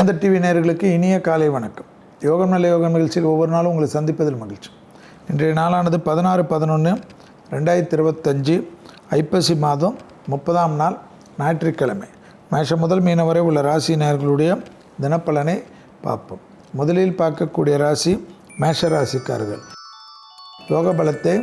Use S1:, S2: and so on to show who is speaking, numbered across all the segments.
S1: வேந்தர் டிவி நேயர்களுக்கு இனிய காலை வணக்கம். யோகம் நல்ல யோகம் நிகழ்ச்சியில் ஒவ்வொரு நாளும் உங்களை சந்திப்பதில் மகிழ்ச்சி. இன்றைய நாளானது 16/11/2025 ஐப்பசி மாதம் 30ஆம் நாள் ஞாயிற்றுக்கிழமை. மேஷம் முதல் மீனம் வரை உள்ள ராசி நேயர்களுடைய தினப்பலனை பார்ப்போம். முதலில் பார்க்கக்கூடிய ராசி மேஷ ராசிக்காரர்கள். யோக பலத்தை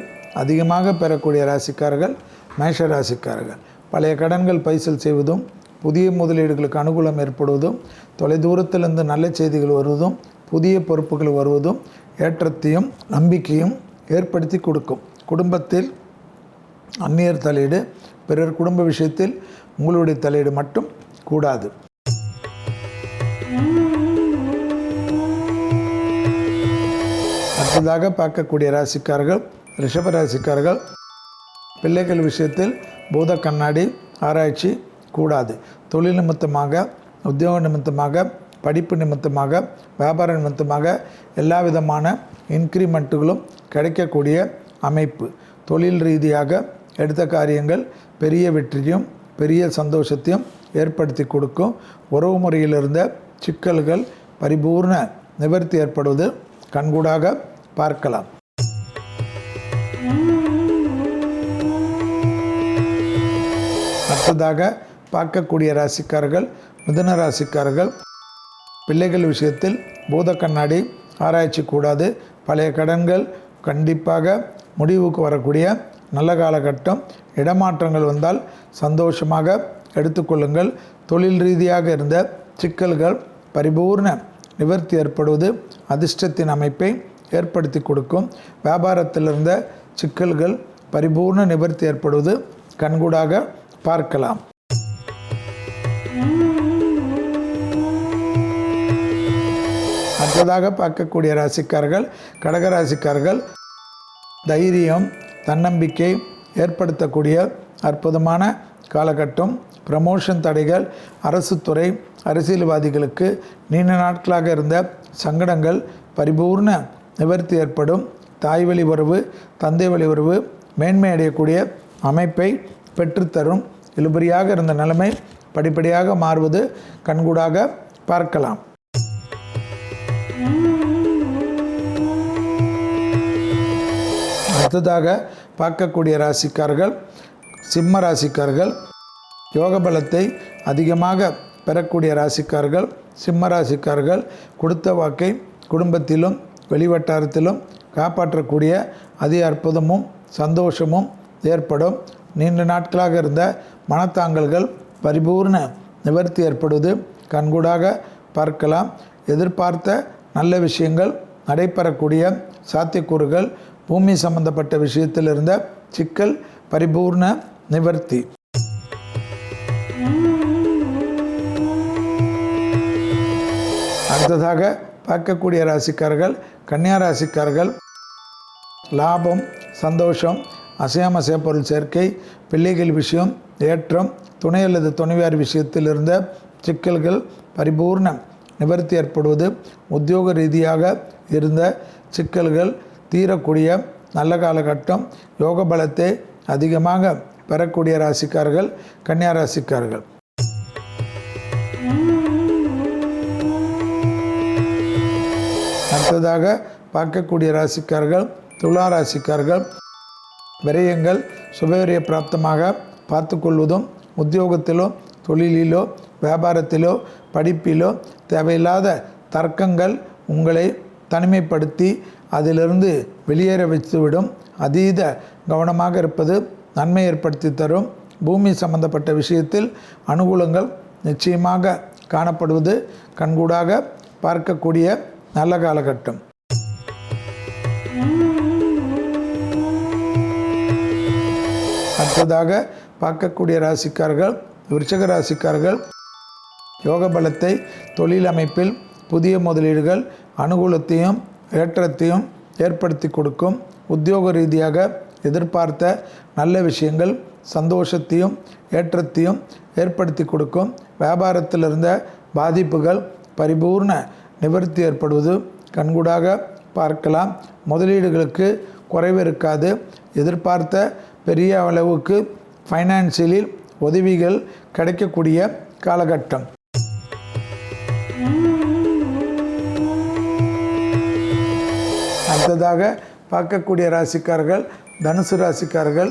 S1: அதிகமாக பெறக்கூடிய ராசிக்காரர்கள் மேஷ ராசிக்காரர்கள். பழைய கடன்கள் பைசல் செய்வதும், புதிய முதலீடுகளுக்கு அனுகூலம் ஏற்படுவதும், தொலைதூரத்திலிருந்து நல்ல செய்திகள் வருவதும், புதிய பொறுப்புகள் வருவதும் ஏற்றத்தையும் நம்பிக்கையும் ஏற்படுத்தி கொடுக்கும். குடும்பத்தில் அந்நியர் தலையீடு, பிறர் குடும்ப விஷயத்தில் உங்களுடைய தலையீடு மட்டும் கூடாது. அடுத்ததாக பார்க்கக்கூடிய ராசிக்காரர்கள் ரிஷப ராசிக்காரர்கள். பிள்ளைகள் விஷயத்தில் பூத கண்ணாடி ஆராய்ச்சி கூடாது. தொழில் நிமித்தமாக, உத்தியோக நிமித்தமாக, படிப்பு நிமித்தமாக, வியாபார நிமித்தமாக எல்லா விதமான இன்க்ரிமெண்ட்டுகளும் கிடைக்கக்கூடிய அமைப்பு. தொழில் ரீதியாக எடுத்த காரியங்கள் பெரிய வெற்றியும் பெரிய சந்தோஷத்தையும் ஏற்படுத்தி கொடுக்கும். உறவு முறையில் இருந்த சிக்கல்கள் பரிபூர்ண நிவர்த்தி ஏற்படுவது கண்கூடாக பார்க்கலாம். அடுத்ததாக பார்க்கக்கூடிய ராசிக்காரர்கள் மிதுன ராசிக்காரர்கள். பிள்ளைகள் விஷயத்தில் பூத கண்ணாடி ஆராய்ச்சி கூடாது. பழைய கடன்கள் கண்டிப்பாக முடிவுக்கு வரக்கூடிய நல்ல காலகட்டம். இடமாற்றங்கள் வந்தால் சந்தோஷமாக எடுத்துக்கொள்ளுங்கள். தொழில் ரீதியாக இருந்த சிக்கல்கள் பரிபூர்ண நிவர்த்தி ஏற்படுவது அதிர்ஷ்டத்தின் அமைப்பை ஏற்படுத்தி கொடுக்கும். வியாபாரத்தில் இருந்த சிக்கல்கள் பரிபூர்ண நிவர்த்தி ஏற்படுவது கண்கூடாக பார்க்கலாம். அடுத்ததாக பார்க்கக்கூடிய ராசிக்காரர்கள் கடகராசிக்காரர்கள். தைரியம், தன்னம்பிக்கை ஏற்படுத்தக்கூடிய அற்புதமான காலகட்டம். ப்ரமோஷன் தடைகள், அரசு துறை, அரசியல்வாதிகளுக்கு நீண்ட நாட்களாக இருந்த சங்கடங்கள் பரிபூர்ண நிவர்த்தி ஏற்படும். தாய் வழி உறவு, தந்தை வழி உறவு மேன்மை அடையக்கூடிய அமைப்பை பெற்றுத்தரும். இழுபறியாக இருந்த நிலைமை படிப்படியாக மாறுவது கண்கூடாக பார்க்கலாம். அடுத்ததாக பார்க்கக்கூடிய ராசிக்காரர்கள் சிம்ம ராசிக்காரர்கள். யோக பலத்தை அதிகமாக பெறக்கூடிய ராசிக்காரர்கள் சிம்ம ராசிக்காரர்கள். கொடுத்த வாக்கை குடும்பத்திலும் வெளிவட்டாரத்திலும் காப்பாற்றக்கூடிய அதி அற்புதமும் சந்தோஷமும் ஏற்படும். நீண்ட நாட்களாக இருந்த மனத்தாங்கல்கள் பரிபூர்ண நிவர்த்தி ஏற்படுவது கண்கூடாக பார்க்கலாம். எதிர்பார்த்த நல்ல விஷயங்கள் நடைபெறக்கூடிய சாத்தியக்கூறுகள். பூமி சம்பந்தப்பட்ட விஷயத்தில் இருந்த சிக்கல் பரிபூர்ண நிவர்த்தி. அடுத்ததாக பார்க்கக்கூடிய ராசிக்காரர்கள் கன்னியா ராசிக்காரர்கள். லாபம், சந்தோஷம், அசையாமசைய பொருள் சேர்க்கை, பிள்ளைகள் விஷயம் ஏற்றம், துணை அல்லது துணைவியார் விஷயத்தில் இருந்த சிக்கல்கள் பரிபூர்ண நிவர்த்தி ஏற்படுவது, உத்தியோக ரீதியாக இருந்த சிக்கல்கள் தீரக்கூடிய நல்ல காலகட்டம். யோக பலத்தை அதிகமாக பெறக்கூடிய ராசிக்காரர்கள் கன்னியா ராசிக்காரர்கள். அடுத்ததாக பார்க்கக்கூடிய ராசிக்காரர்கள் துலா ராசிக்காரர்கள். விரயங்கள் சுபவிரய பிராப்தமாக பார்த்து கொள்வதும், உத்தியோகத்திலோ தொழிலிலோ வியாபாரத்திலோ படிப்பிலோ தேவையில்லாத தர்க்கங்கள் உங்களை தனிமைப்படுத்தி அதிலிருந்து வெளியேற வைத்துவிடும். அதீத கவனமாக இருப்பது நன்மை ஏற்படுத்தி தரும். பூமி சம்பந்தப்பட்ட விஷயத்தில் அனுகூலங்கள் நிச்சயமாக காணப்படுவது கண்கூடாக பார்க்கக்கூடிய நல்ல காலகட்டம். அடுத்ததாக பார்க்கக்கூடிய ராசிக்காரர்கள் விருச்சிக ராசிக்காரர்கள். யோக பலத்தை தொழில் அமைப்பில் புதிய முதலீடுகள் அனுகூலத்தையும் ஏற்றத்தையும் ஏற்படுத்தி கொடுக்கும். உத்தியோக ரீதியாக எதிர்பார்த்த நல்ல விஷயங்கள் சந்தோஷத்தையும் ஏற்றத்தையும் ஏற்படுத்தி கொடுக்கும். வியாபாரத்தில் இருந்த பாதிப்புகள் பரிபூர்ண நிவர்த்தி ஏற்படுவது கண்கூடாக பார்க்கலாம். முதலீடுகளுக்கு குறைவு இருக்காது. எதிர்பார்த்த பெரிய அளவுக்கு ஃபைனான்சியலில் உதவிகள் கிடைக்கக்கூடிய காலகட்டம். அடுத்ததாக பார்க்கக்கூடிய ராசிக்காரர்கள் தனுசு ராசிக்காரர்கள்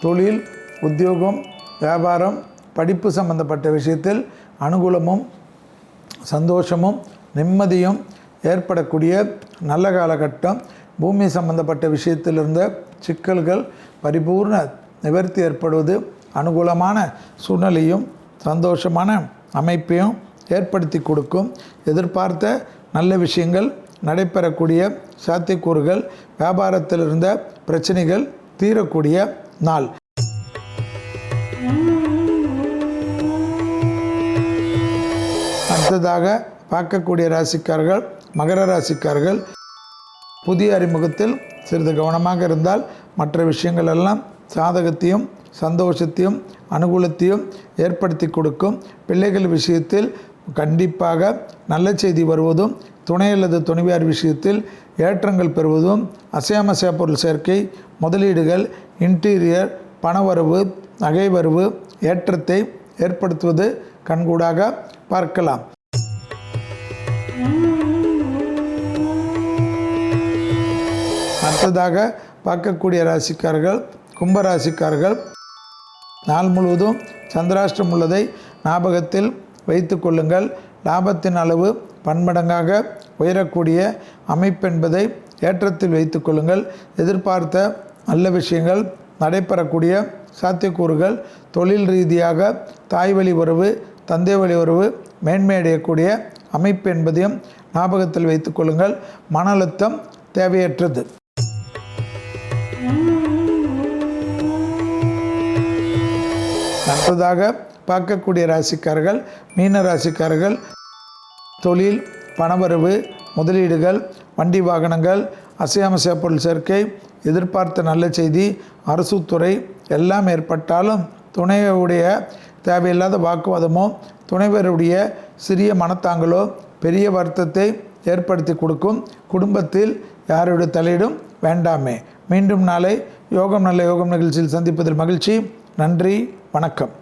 S1: தொழில், உத்தியோகம், வியாபாரம், படிப்பு சம்பந்தப்பட்ட விஷயத்தில் அனுகூலமும் சந்தோஷமும் நிம்மதியும் ஏற்படக்கூடிய நல்ல காலகட்டம். பூமி சம்பந்தப்பட்ட விஷயத்தில் இருந்த சிக்கல்கள் பரிபூர்ண நிவர்த்தி ஏற்படுவது அனுகூலமான சூழ்நிலையும் சந்தோஷமான அமைப்பையும் ஏற்படுத்தி கொடுக்கும். எதிர்பார்த்த நல்ல விஷயங்கள் நடைபெறக்கூடிய சாத்தியக்கூறுகள், வியாபாரத்தில் இருந்த பிரச்சனைகள் தீரக்கூடிய நாள். அடுத்ததாக பார்க்கக்கூடிய ராசிக்காரர்கள் மகர ராசிக்காரர்கள் புதிய அறிமுகத்தில் சிறிது கவனமாக இருந்தால் மற்ற விஷயங்கள் எல்லாம் சாதகத்தையும் சந்தோஷத்தையும் அனுகூலத்தையும் ஏற்படுத்தி கொடுக்கும். பிள்ளைகள் விஷயத்தில் கண்டிப்பாக நல்ல செய்தி வருவதும், துணை அல்லது துணைவியார் விஷயத்தில் ஏற்றங்கள் பெறுவதும், அசையாமசையா பொருள் சேர்க்கை, முதலீடுகள், இன்டீரியர், பணவரவு, நகை வரவு ஏற்றத்தை ஏற்படுத்துவது கண்கூடாக பார்க்கலாம். அடுத்ததாக பார்க்கக்கூடிய ராசிக்காரர்கள் கும்பராசிக்காரர்கள் நாள் முழுவதும் சந்திராஷ்டிரம் உள்ளதை ஞாபகத்தில் வைத்து கொள்ளுங்கள். லாபத்தின் அளவு பன்மடங்காக உயரக்கூடிய அமைப்பென்பதை ஏற்றத்தில் வைத்து கொள்ளுங்கள். எதிர்பார்த்த நல்ல விஷயங்கள் நடைபெறக்கூடிய சாத்தியக்கூறுகள், தொழில் ரீதியாக தாய் வழி உறவு, தந்தை வழி உறவு மேன்மை அடையக்கூடிய அமைப்பு என்பதையும் ஞாபகத்தில் வைத்து கொள்ளுங்கள். மன அழுத்தம் தேவையற்றது. அடுத்ததாக பார்க்கக்கூடிய ராசிக்காரர்கள் மீன ராசிக்காரர்கள் தொழில், பணவரவு, முதலீடுகள், வண்டி வாகனங்கள், அசையாமசையா பொருள் சேர்க்கை, எதிர்பார்த்த நல்ல செய்தி, அரசுத்துறை எல்லாம் ஏற்பட்டாலும் துணைவருடைய தேவையில்லாத வாக்குவாதமோ துணைவருடைய சிறிய மனத்தாங்களோ பெரிய வருத்தத்தை ஏற்படுத்தி கொடுக்கும். குடும்பத்தில் யாருடைய தலையிடும் வேண்டாமே. மீண்டும் நாளை யோகம் நல்ல யோகம் நிகழ்ச்சியில் சந்திப்பதில் மகிழ்ச்சி. நன்றி, வணக்கம்.